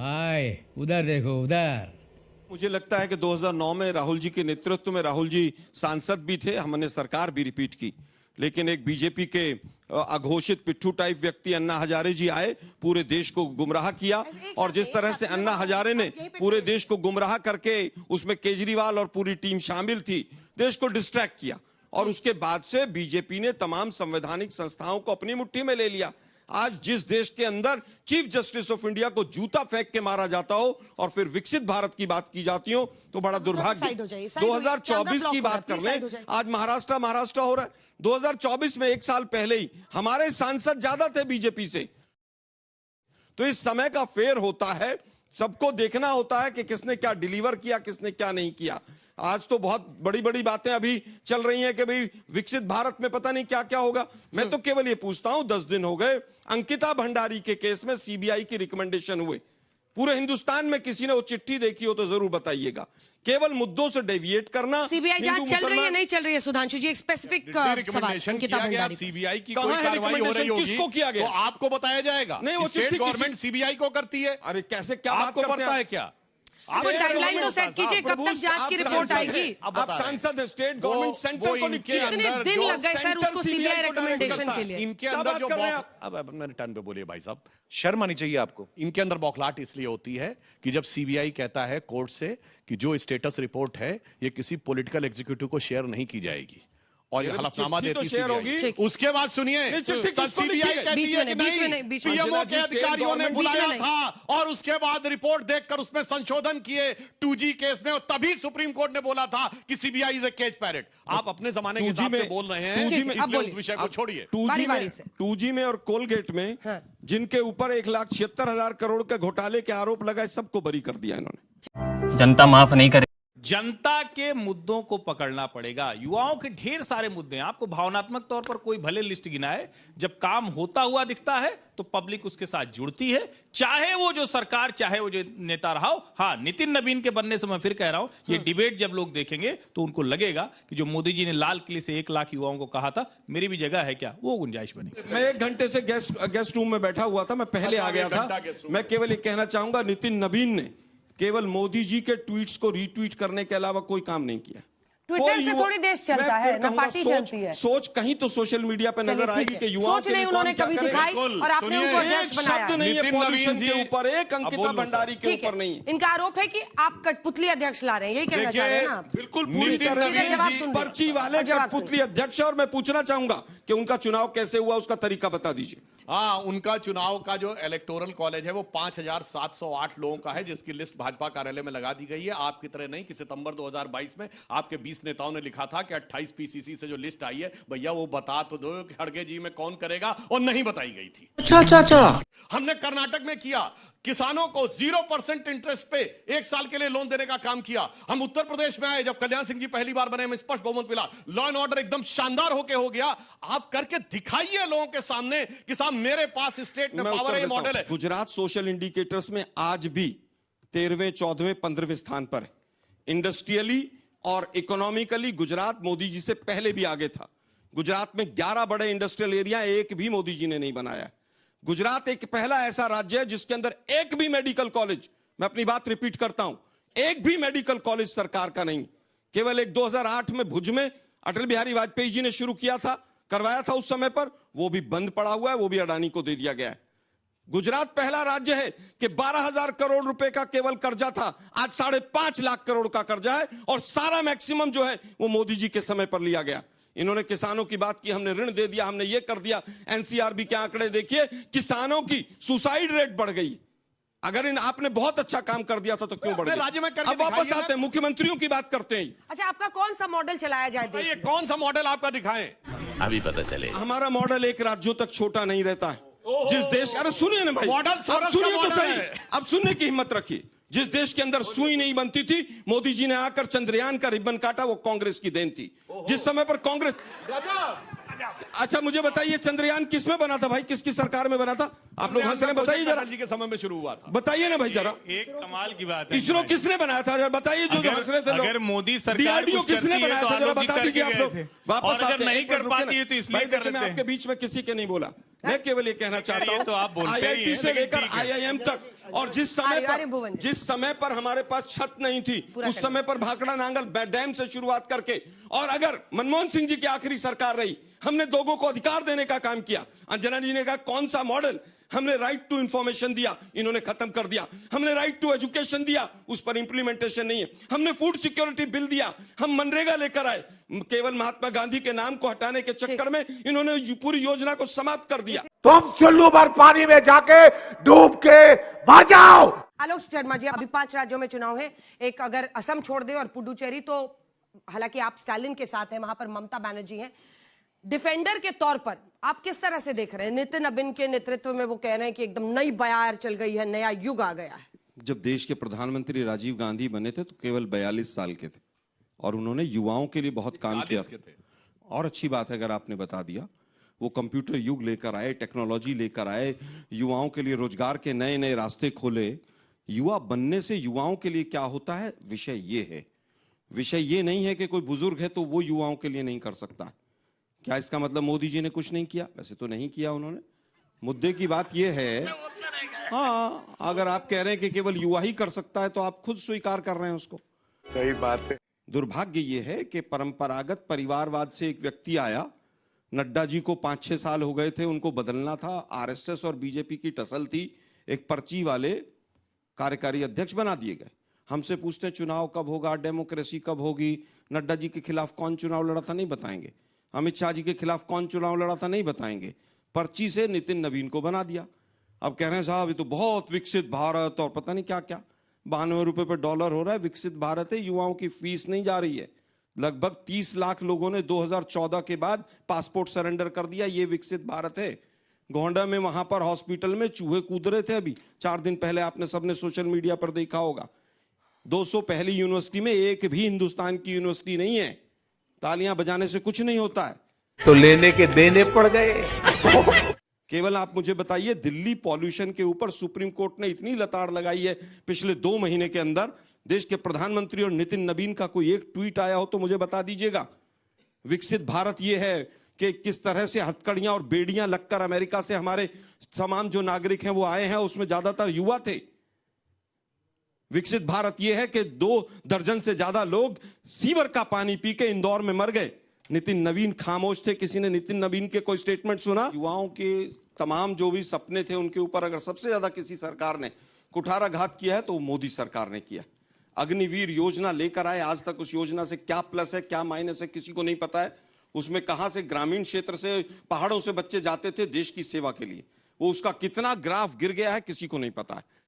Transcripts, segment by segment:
हाय उधर देखो उधर। मुझे लगता है कि 2009 में राहुल जी के नेतृत्व में राहुल जी सांसद भी थे, हमने सरकार भी रिपीट की, लेकिन एक बीजेपी के अघोषित पिट्ठू टाइप व्यक्ति अन्ना हजारे जी आए, पूरे देश को गुमराह किया। और जिस तरह से अन्ना हजारे ने पूरे देश को गुमराह करके, उसमें केजरीवाल और पूरी टीम शामिल थी, देश को डिस्ट्रैक्ट किया। और उसके बाद से बीजेपी ने तमाम संवैधानिक संस्थाओं को अपनी मुट्ठी में ले लिया। आज जिस देश के अंदर चीफ जस्टिस ऑफ इंडिया को जूता फेंक के मारा जाता हो और फिर विकसित भारत की बात की जाती हो तो बड़ा दुर्भाग्य। 2024 की बात कर लें, आज महाराष्ट्र हो रहा है। 2024 में एक साल पहले ही हमारे सांसद ज्यादा थे बीजेपी से। तो इस समय का फेर होता है, सबको देखना होता है कि किसने क्या डिलीवर किया, किसने क्या नहीं किया। आज तो बहुत बड़ी बड़ी बातें अभी चल रही हैं कि भाई विकसित भारत में पता नहीं क्या क्या होगा। मैं तो केवल ये पूछता हूं, 10 दिन हो गए अंकिता भंडारी के केस में सीबीआई की रिकमेंडेशन हुए। पूरे हिंदुस्तान में किसी ने वो चिट्ठी देखी हो तो जरूर बताइएगा। केवल मुद्दों से डेविएट करना। सीबीआई जांच चल रही है नहीं चल रही है? सुधांशु जी, एक स्पेसिफिक सवाल अंकिता भंडारी, सीबीआई की कोई कार्रवाई हो रही होगी, किसको किया गया तो आपको बताया जाएगा। नहीं, वो स्टेट गवर्नमेंट सीबीआई को करती है। अरे कैसे, क्या बात आपको पता है क्या? आप टाइमलाइन तो सेट कीजिए, कब तक जांच की रिपोर्ट आएगी? आप सांसद हैं, स्टेट गवर्नमेंट सेंटर को लिखी है। कितने दिन लग गए सर उसको सीबीआई रिकमेंडेशन के लिए? इनके अंदर जो अब मैंने टर्न पे बोलिए भाई साहब, शर्म आनी चाहिए आपको। इनके अंदर बौखलाहट इसलिए होती है कि जब सीबीआई कहता है कोर्ट से कि जो स्टेटस रिपोर्ट है ये किसी पॉलिटिकल एग्जीक्यूटिव को शेयर नहीं की जाएगी और ये हलफनामा देती है, उसके बाद सुनिए सीबीआई कहती है कि नहीं, पीएमओ के अधिकारियों ने बुलाया था और उसके बाद रिपोर्ट देखकर उसमें संशोधन किए 2G केस में, और तभी सुप्रीम कोर्ट ने बोला था कि CBI is a cage parrot. आप अपने जमाने के हिसाब से बोल रहे हैं, इसलिए उस विषय को छोड़िए। 2G में और कोलगेट में जिनके ऊपर 1,76,000 करोड़ के घोटाले के आरोप लगाए, सबको बरी कर दिया इन्होंने। जनता माफ नहीं करे। जनता के मुद्दों को पकड़ना पड़ेगा। युवाओं के ढेर सारे मुद्दे हैं, आपको भावनात्मक तौर पर कोई भले लिस्ट गिनाए, जब काम होता हुआ दिखता है तो पब्लिक उसके साथ जुड़ती है, चाहे वो जो सरकार, चाहे वो जो नेता रहा हो। हाँ, नितिन नवीन के बनने से मैं फिर कह रहा हूं, ये डिबेट जब लोग देखेंगे तो उनको लगेगा कि जो मोदी जी ने लाल किले से 1 लाख युवाओं को कहा था मेरी भी जगह है क्या, वो गुंजाइश बनी। मैं 1 घंटे से गेस्ट रूम में बैठा हुआ था, मैं पहले आ गया था। मैं केवल ये कहना चाहूंगा, नितिन नवीन ने केवल मोदी जी के ट्वीट्स को रीट्वीट करने के अलावा कोई काम नहीं किया। ट्विटर से थोड़ी देश चलता है ना, पार्टी चलती है। सोच कहीं तो सोशल मीडिया पे नजर आएगी कि युवाओं सोच नहीं उन्होंने कभी दिखाई और आपने उनको अध्यक्ष बनाया। शब्द नहीं है पॉल्यूशन के ऊपर, एक अंकिता भंडारी के ऊपर नहीं है। इनका आरोप है कि आप कठपुतली अध्यक्ष ला रहे हैं, यही कहना चाह रहे हैं ना आप? बिल्कुल पूरी तरह से पर्ची वाले कठपुतली अध्यक्ष। और मैं पूछना चाहूंगा कि उनका चुनाव कैसे हुआ, उसका तरीका बता दीजिए। हाँ, उनका चुनाव का जो इलेक्टोरल कॉलेज है वो 5,708 लोगों का है, जिसकी लिस्ट भाजपा कार्यालय में लगा दी गई है। आपकी तरह नहीं कि सितंबर 2022 में आपके 20 नेताओं ने लिखा था कि 28 पीसीसी से जो लिस्ट आई है, भैया वो बता तो दो कि खड़गे जी में कौन करेगा, और नहीं बताई गई थी। अच्छा। हमने कर्नाटक में किया, किसानों को 0% इंटरेस्ट पे 1 साल के लिए लोन देने का काम किया। हम उत्तर प्रदेश में आए, जब कल्याण सिंह जी पहली बार बने, हमें स्पष्ट बहुमत मिला, लॉ एंड ऑर्डर एकदम शानदार होके हो गया। आप करके दिखाइए लोगों के सामने कि साहब मेरे पास स्टेट में पावर है, मॉडल है। गुजरात सोशल इंडिकेटर्स में आज भी 13वें, 14वें, 15वें स्थान पर है। इंडस्ट्रियली और इकोनॉमिकली गुजरात मोदी जी से पहले भी आगे था। गुजरात में 11 बड़े इंडस्ट्रियल एरिया एक भी मोदी जी ने नहीं बनाया। गुजरात एक पहला ऐसा राज्य है जिसके अंदर एक भी मेडिकल कॉलेज, मैं अपनी बात रिपीट करता हूं, एक भी मेडिकल कॉलेज सरकार का नहीं। केवल एक 2008 में भुज में अटल बिहारी वाजपेयी जी ने शुरू किया था, करवाया था उस समय पर, वो भी बंद पड़ा हुआ है, वो भी अडानी को दे दिया गया है। गुजरात पहला राज्य है कि 12,000 करोड़ रुपए का केवल कर्जा था, आज 5.5 लाख करोड़ का कर्जा है, और सारा मैक्सिमम जो है वो मोदी जी के समय पर लिया गया। इन्होंने किसानों की बात की, हमने ऋण दे दिया, हमने ये कर दिया। एनसीआरबी के आंकड़े देखिए, किसानों की सुसाइड रेट बढ़ गई। अगर आपने बहुत अच्छा काम कर दिया था तो क्यों बढ़ गई? अब वापस आते हैं, मुख्यमंत्रियों की बात करते हैं। अच्छा, आपका कौन सा मॉडल चलाया जाए देश में? कौन सा मॉडल आपका दिखाएं, अभी पता चले। हमारा मॉडल एक राज्यों तक छोटा नहीं रहता है। जिस देश, अरे सुनिए ना भाई, अब सुनिए तो सही, अब सुनने की हिम्मत रखिए। जिस देश के अंदर सुई नहीं बनती थी, मोदी जी ने आकर चंद्रयान का रिबन काटा, वो कांग्रेस की देन थी। जिस समय पर कांग्रेस, अच्छा मुझे बताइए चंद्रयान किसमें बना था भाई, किसकी सरकार में बना था? आप लोग हंस रहे, बताइए जरा। जी के समय में शुरू हुआ था, बताइए ना भाई जरा। एक कमाल की बात है, इसरो किसने बनाया था, बताइए। जो हंस रहे थे लोग, अगर मोदी सरकार डीआरडीओ किसने बनाया था, जरा बता दीजिए आप लोग। वापस अगर नहीं कर पाती है तो इसलिए कर लेते हैं। मैं आपके बीच में किसी के नहीं बोला, मैं केवल ये कहना चाहता हूं, तो आप बोलते ही आईआईटी हैं, से लेकिन लेकर ठीक है। आईआईएम तक, और जिस समय पर हमारे पास छत नहीं थी, उस समय पर भाखड़ा नांगल डैम से शुरुआत करके, और अगर मनमोहन सिंह जी की आखिरी सरकार रही, हमने लोगों को अधिकार देने का काम किया। अंजना जी ने कहा कौन सा मॉडल, हमने राइट टू इंफॉर्मेशन दिया, इन्होंने खत्म कर दिया। हमने राइट टू एजुकेशन दिया, उस पर इंप्लीमेंटेशन नहीं है। हमने फूड सिक्योरिटी बिल दिया, हम मनरेगा लेकर आए, केवल महात्मा गांधी के नाम को हटाने के चक्कर में इन्होंने पूरी योजना को समाप्त कर दिया। तुम चुल्लू भर पानी में जाके डूब के मर जाओ। आलोक शर्मा जी, अभी 5 राज्यों में चुनाव है, एक अगर असम छोड़ दे और पुडुचेरी, तो हालांकि आप स्टालिन के साथ हैं, वहां पर ममता बनर्जी हैं, डिफेंडर के तौर पर आप किस तरह से देख रहे हैं? नितिन नबीन के नेतृत्व में वो कह रहे हैं कि एकदम नई बयार चल गई है, नया युग आ गया है। जब देश के प्रधानमंत्री राजीव गांधी बने थे तो केवल 42 साल के थे, और उन्होंने युवाओं के लिए बहुत काम किया। और अच्छी बात है अगर आपने बता दिया, वो कंप्यूटर युग लेकर आए, टेक्नोलॉजी लेकर आए, युवाओं के लिए रोजगार के नए नए रास्ते खोले। युवा बनने से युवाओं के लिए क्या होता है, विषय ये है। विषय ये नहीं है कि कोई बुजुर्ग है तो वो युवाओं के लिए नहीं कर सकता। क्या इसका मतलब मोदी जी ने कुछ नहीं किया? वैसे तो नहीं किया उन्होंने। मुद्दे की बात यह है, हाँ, अगर आप कह रहे हैं कि केवल युवा ही कर सकता है तो आप खुद स्वीकार कर रहे हैं उसको। सही बात है। दुर्भाग्य यह है कि परंपरागत परिवारवाद से एक व्यक्ति आया, नड्डा जी को 5-6 साल हो गए थे, उनको बदलना था। आरएसएस और बीजेपी की टसल थी, एक पर्ची वाले कार्यकारी अध्यक्ष बना दिए गए। हमसे पूछते हैं चुनाव कब होगा, डेमोक्रेसी कब होगी, नड्डा जी के खिलाफ कौन चुनाव लड़ा था, नहीं बताएंगे। अमित शाह जी के खिलाफ कौन चुनाव लड़ा था, नहीं बताएंगे। पर्ची से नितिन नबीन को बना दिया। अब कह रहे हैं साहब ये तो बहुत विकसित भारत और पता नहीं क्या क्या, 92 रुपए पर डॉलर हो रहा है, विकसित भारत है। युवाओं की फीस नहीं जा रही है। लगभग 30 लाख लोगों ने 2014 के बाद पासपोर्ट सरेंडर कर दिया, ये विकसित भारत है। गोंडा में वहां पर हॉस्पिटल में चूहे कूद रहे थे अभी 4 दिन पहले, आपने सबने सोशल मीडिया पर देखा होगा। 200 पहली यूनिवर्सिटी में एक भी हिंदुस्तान की यूनिवर्सिटी नहीं है। तालियां बजाने से कुछ नहीं होता है, तो लेने के देने पड़ गए। केवल आप मुझे बताइए, दिल्ली पॉल्यूशन के ऊपर सुप्रीम कोर्ट ने इतनी लताड़ लगाई है पिछले 2 महीने के अंदर, देश के प्रधानमंत्री और नितिन नबीन का कोई एक ट्वीट आया हो तो मुझे बता दीजिएगा। विकसित भारत यह है कि किस तरह से हथकड़ियां और बेड़ियां लगकर अमेरिका से हमारे तमाम जो नागरिक हैं वो आए हैं, उसमें ज्यादातर युवा थे। विकसित भारत यह है कि 2 दर्जन से ज्यादा लोग सीवर का पानी पी के इंदौर में मर गए। नितिन नबीन खामोश थे, किसी ने नितिन नबीन के कोई स्टेटमेंट सुना? युवाओं के तमाम जो भी सपने थे उनके ऊपर अगर सबसे ज्यादा किसी सरकार ने कुठाराघात किया है तो वो मोदी सरकार ने किया। अग्निवीर योजना लेकर आए, आज तक उस योजना से क्या प्लस है क्या माइनस है किसी को नहीं पता है। उसमें कहां से ग्रामीण क्षेत्र से, पहाड़ों से बच्चे जाते थे देश की सेवा के लिए, वो उसका कितना ग्राफ गिर गया है किसी को नहीं पता है।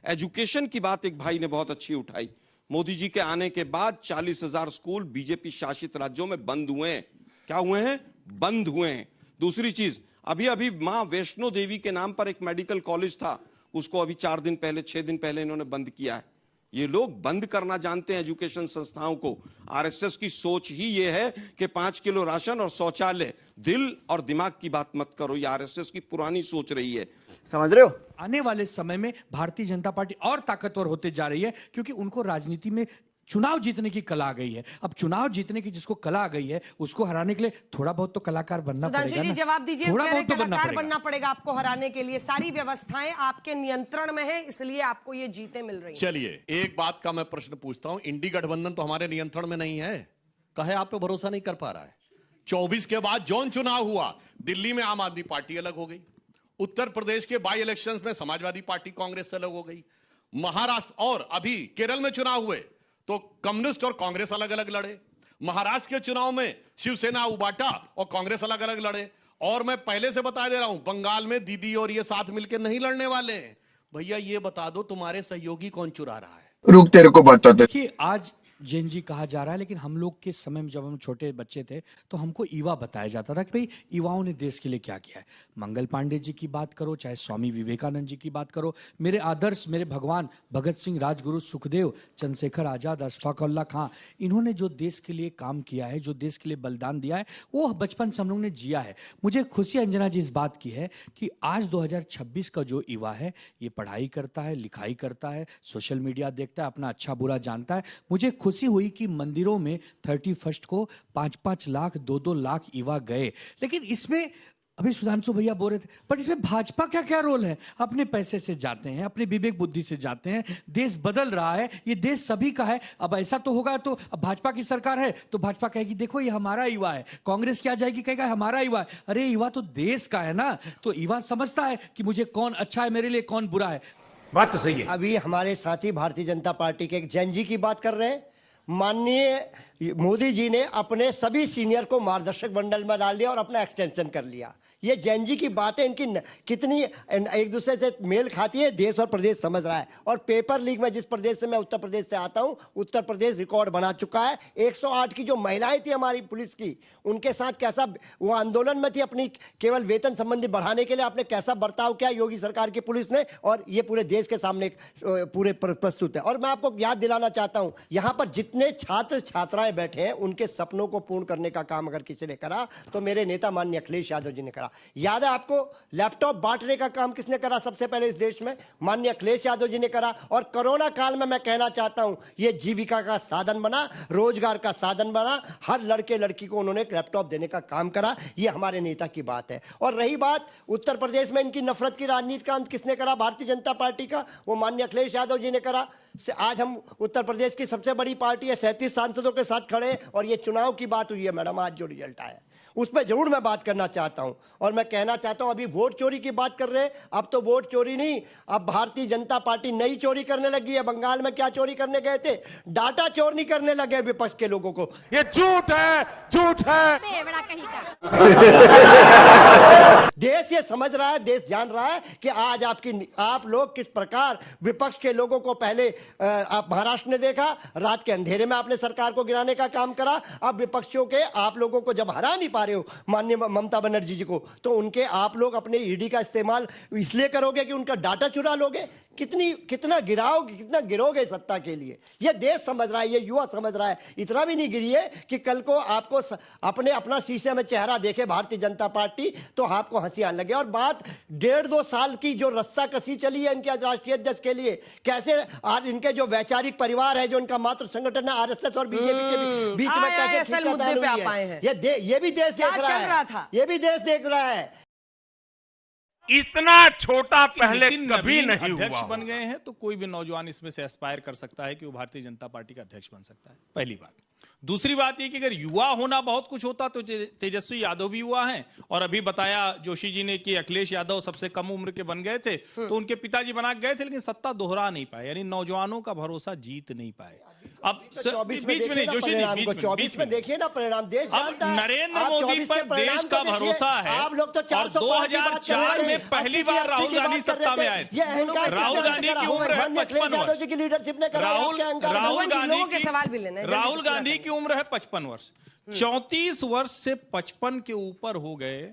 एजुकेशन की बात एक भाई ने बहुत अच्छी उठाई। मोदी जी के आने के बाद 40,000 स्कूल बीजेपी शासित राज्यों में बंद हुए हैं। क्या हुए हैं? बंद हुए हैं। दूसरी चीज, अभी अभी मां वैष्णो देवी के नाम पर एक मेडिकल कॉलेज था, उसको अभी 4 दिन पहले 6 दिन पहले इन्होंने बंद किया है। ये लोग बंद करना जानते हैं एजुकेशन संस्थाओं को। आरएसएस की सोच ही ये है कि 5 किलो राशन और शौचालय। दिल और दिमाग की बात मत करो, ये आरएसएस की पुरानी सोच रही है। समझ रहे हो? आने वाले समय में भारतीय जनता पार्टी और ताकतवर होते जा रही है, क्योंकि उनको राजनीति में चुनाव जीतने की कला आ गई है। अब चुनाव जीतने की जिसको कला आ गई है उसको हराने के लिए थोड़ा बहुत तो कलाकार बनना पड़ेगा। सुधांशु जी जवाब दीजिए, थोड़ा बहुत तो कलाकार बनना पड़ेगा आपको हराने के लिए। सारी व्यवस्थाएं आपके नियंत्रण में है, इसलिए आपको ये जीतें मिल रही हैं। चलिए एक बात का मैं प्रश्न पूछता हूं, इंडी गठबंधन तो हमारे नियंत्रण में नहीं है, कहे आप पे भरोसा नहीं कर पा रहा है। 24 के बाद जौन चुनाव हुआ, दिल्ली में आम आदमी पार्टी अलग हो गई, उत्तर प्रदेश के बाई इलेक्शंस में समाजवादी पार्टी कांग्रेस से अलग हो गई, महाराष्ट्र और अभी केरल में चुनाव हुए तो कम्युनिस्ट और कांग्रेस अलग अलग लड़े, महाराष्ट्र के चुनाव में शिवसेना उबाटा और कांग्रेस अलग अलग लड़े, और मैं पहले से बता दे रहा हूं बंगाल में दीदी और ये साथ मिलकर नहीं लड़ने वाले हैं। भैया ये बता दो तुम्हारे सहयोगी कौन चुरा रहा है? रुक, तेरे को बताते। देखिए आज जैन जी कहा जा रहा है, लेकिन हम लोग के समय में जब हम छोटे बच्चे थे तो हमको युवा बताया जाता था कि भाई युवाओं ने देश के लिए क्या किया है। मंगल पांडे जी की बात करो, चाहे स्वामी विवेकानंद जी की बात करो, मेरे आदर्श, मेरे भगवान भगत सिंह, राजगुरु सुखदेव, चंद्रशेखर आजाद, अशफाक उल्लाह खां, इन्होंने जो देश के लिए काम किया है, जो देश के लिए बलिदान दिया है, वो बचपन से हम लोग ने जिया है। मुझे खुशी अंजना जी इस बात की है कि आज 2026 का जो युवा है ये पढ़ाई करता है, लिखाई करता है, सोशल मीडिया देखता है, अपना अच्छा बुरा जानता है। मुझे खुशी हुई कि मंदिरों में 31 को 5-5 लाख 2-2 लाख युवा गए, लेकिन इसमें अभी सुधांशु भैया बोल रहे थे, बट इसमें भाजपा का क्या रोल है? अपने पैसे से जाते हैं, अपने विवेक बुद्धि से जाते हैं, देश बदल रहा है, ये देश सभी का है। अब ऐसा तो होगा, तो अब भाजपा की सरकार है तो भाजपा कहेगी देखो ये हमारा युवा है, कांग्रेस क्या जाएगी कहेगा हमारा युवा है। अरे युवा तो देश का है ना, तो युवा समझता है कि मुझे कौन अच्छा है, मेरे लिए कौन बुरा है। बात तो सही है। अभी हमारे साथी भारतीय जनता पार्टी के एक जैन जी की बात कर रहे हैं। माननीय मोदी जी ने अपने सभी सीनियर को मार्गदर्शक मंडल में डाल दिया और अपना एक्सटेंशन कर लिया। ये जैन जी की बातें इनकी कितनी एक दूसरे से मेल खाती है, देश और प्रदेश समझ रहा है। और पेपर लीक में जिस प्रदेश से मैं उत्तर प्रदेश से आता हूं, उत्तर प्रदेश रिकॉर्ड बना चुका है। 108 की जो महिलाएं थी हमारी पुलिस की, उनके साथ कैसा वो आंदोलन में थी, अपनी केवल वेतन संबंधी बढ़ाने के लिए आपने कैसा बर्ताव किया योगी सरकार की पुलिस ने, और ये पूरे देश के सामने पूरे प्रस्तुत है। और मैं आपको याद दिलाना चाहता हूं, यहां पर जितने छात्र छात्राएं बैठे हैं उनके सपनों को पूर्ण करने का काम अगर किसी ने करा तो मेरे नेता माननीय अखिलेश यादव जी ने करा। याद है आपको, लैपटॉप बांटने का काम किसने करा सबसे पहले इस देश में? माननीय अखिलेश यादव जी ने करा। और कोरोना काल में मैं कहना चाहता हूं, यह जीविका का साधन बना, रोजगार का साधन बना, हर लड़के लड़की को उन्होंने लैपटॉप देने का काम करा। यह हमारे नेता की बात है। और रही बात उत्तर प्रदेश में इनकी नफरत की राजनीति का अंत किसने करा? भारतीय जनता पार्टी का, वो माननीय अखिलेश यादव जी ने करा। आज हम उत्तर प्रदेश की सबसे बड़ी पार्टी है, 37 सांसदों के साथ खड़े, और ये चुनाव की बात हुई है मैडम, आज जो रिजल्ट आया उस पर जरूर मैं बात करना चाहता हूं। और मैं कहना चाहता हूं, अभी वोट चोरी की बात कर रहे हैं, अब तो वोट चोरी नहीं, अब भारतीय जनता पार्टी नई चोरी करने लगी है। बंगाल में क्या चोरी करने गए थे? डाटा चोर नहीं करने लगे विपक्ष के लोगों को। ये झूठ है, झूठ है। देश ये समझ रहा है, देश जान रहा है कि आज आप लोग किस प्रकार विपक्ष के लोगों को, पहले आप महाराष्ट्र ने देखा, रात के अंधेरे में आपने सरकार को गिराने का काम करा। अब विपक्षियों के आप लोगों को जब हरा नहीं पा रहे हो माननीय ममता बनर्जी जी को, तो उनके आप लोग अपने ईडी का इस्तेमाल इसलिए करोगे कि उनका डाटा चुरा लोगे? कितना गिरोगे सत्ता के लिए? ये देश समझ रहा है, ये युवा समझ रहा है। इतना भी नहीं गिरिए कि कल को आपको अपना शीशे में चेहरा देखे भारतीय जनता पार्टी तो आपको हंसी आने लगे। और बात 1.5-2 साल की जो रस्सा कसी चली है इनके राष्ट्रीय अध्यक्ष के लिए, कैसे आज इनके जो वैचारिक परिवार है, जो इनका मात्र संगठन है आरएसएस और बीजेपी के बीच में कैसे मुद्दे पे आप आए हैं? ये भी देश देख रहा है, ये भी देश देख रहा है। इतना छोटा पहले कभी नहीं अध्यक्ष हुआ। बन गए हैं तो कोई भी नौजवान इसमें से एस्पायर कर सकता है कि वो भारतीय जनता पार्टी का अध्यक्ष बन सकता है, पहली बात। दूसरी बात ये कि अगर युवा होना बहुत कुछ होता तो तेजस्वी यादव भी युवा हैं। और अभी बताया जोशी जी ने कि अखिलेश यादव सबसे कम उम्र के बन गए थे, तो उनके पिताजी बना गए थे लेकिन सत्ता दोहरा नहीं पाए, यानी नौजवानों का भरोसा जीत नहीं पाए। अब बीच में जोशी जी, बीच में देखिए ना परिणाम, देश जानता है नरेंद्र मोदी पर देश का भरोसा है। आप लोग तो 2004 में पहली बार राहुल गांधी सत्ता में आए थे। राहुल गांधी की उम्र है 55 वर्ष। की लीडरशिप ने राहुल गांधी की उम्र है 55 वर्ष, 34 वर्ष से 55 के ऊपर हो गए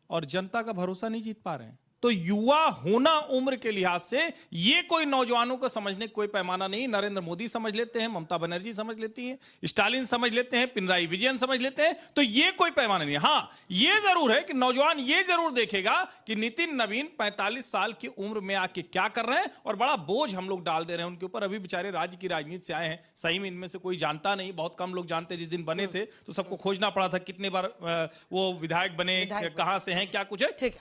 और जनता का भरोसा नहीं जीत पा रहे हैं। तो युवा होना उम्र के लिहाज से ये कोई नौजवानों को समझने कोई पैमाना नहीं। नरेंद्र मोदी समझ लेते हैं, ममता बनर्जी समझ लेती हैं, स्टालिन समझ लेते हैं, पिनराई विजयन समझ लेते हैं, तो ये कोई पैमाना नहीं। हां, ये जरूर है कि नौजवान ये जरूर देखेगा कि नितिन नवीन 45 साल की उम्र में आके क्या कर रहे हैं और बड़ा बोझ हम लोग डाल दे रहे हैं उनके ऊपर। अभी बेचारे राज्य की राजनीति से आए हैं, सही में इनमें से कोई जानता नहीं, बहुत कम लोग जानते। जिस दिन बने थे तो सबको खोजना पड़ा था कितने बार वो विधायक बने, कहां से हैं, क्या कुछ है। ठीक